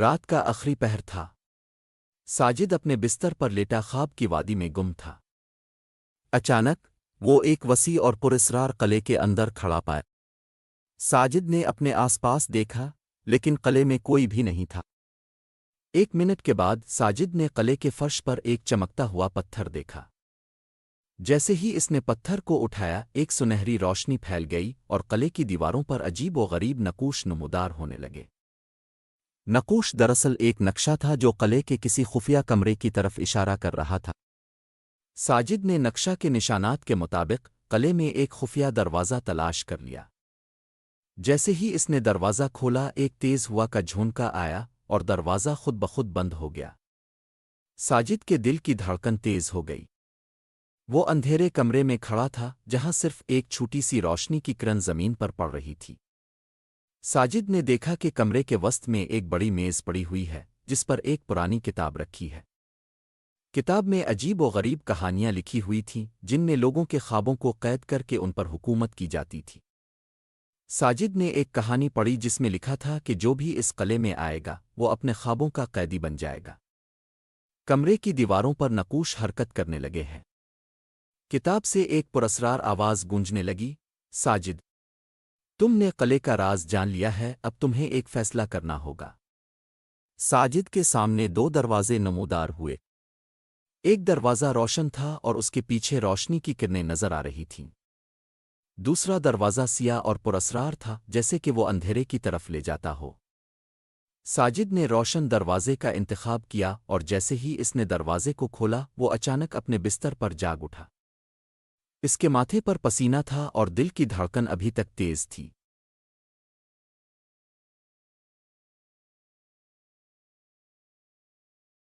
رات کا آخری پہر تھا۔ ساجد اپنے بستر پر لیٹا خواب کی وادی میں گم تھا۔ اچانک وہ ایک وسیع اور پراسرار قلعے کے اندر کھڑا پایا۔ ساجد نے اپنے آس پاس دیکھا لیکن قلعے میں کوئی بھی نہیں تھا۔ 1 منٹ کے بعد ساجد نے قلعے کے فرش پر ایک چمکتا ہوا پتھر دیکھا۔ جیسے ہی اس نے پتھر کو اٹھایا ایک سنہری روشنی پھیل گئی اور قلعے کی دیواروں پر عجیب و غریب نقوش نمودار ہونے لگے۔ نقوش دراصل ایک نقشہ تھا جو قلعے کے کسی خفیہ کمرے کی طرف اشارہ کر رہا تھا۔ ساجد نے نقشہ کے نشانات کے مطابق قلعے میں ایک خفیہ دروازہ تلاش کر لیا۔ جیسے ہی اس نے دروازہ کھولا ایک تیز ہوا کا جھونکا آیا اور دروازہ خود بخود بند ہو گیا۔ ساجد کے دل کی دھڑکن تیز ہو گئی۔ وہ اندھیرے کمرے میں کھڑا تھا جہاں صرف ایک چھوٹی سی روشنی کی کرن زمین پر پڑ رہی تھی۔ ساجد نے دیکھا کہ کمرے کے وسط میں ایک بڑی میز پڑی ہوئی ہے جس پر ایک پرانی کتاب رکھی ہے۔ کتاب میں عجیب و غریب کہانیاں لکھی ہوئی تھیں جن میں لوگوں کے خوابوں کو قید کر کے ان پر حکومت کی جاتی تھی۔ ساجد نے ایک کہانی پڑھی جس میں لکھا تھا کہ جو بھی اس قلعے میں آئے گا وہ اپنے خوابوں کا قیدی بن جائے گا۔ کمرے کی دیواروں پر نقوش حرکت کرنے لگے ہیں۔ کتاب سے ایک پراسرار آواز گونجنے لگی، ساجد، تم نے قلعے کا راز جان لیا ہے، اب تمہیں ایک فیصلہ کرنا ہوگا۔ ساجد کے سامنے 2 دروازے نمودار ہوئے۔ ایک دروازہ روشن تھا اور اس کے پیچھے روشنی کی کرنیں نظر آ رہی تھیں۔ دوسرا دروازہ سیاہ اور پراسرار تھا جیسے کہ وہ اندھیرے کی طرف لے جاتا ہو۔ ساجد نے روشن دروازے کا انتخاب کیا اور جیسے ہی اس نے دروازے کو کھولا وہ اچانک اپنے بستر پر جاگ اٹھا۔ اس کے ماتھے پر پسینہ تھا اور دل کی دھڑکن ابھی تک تیز تھی۔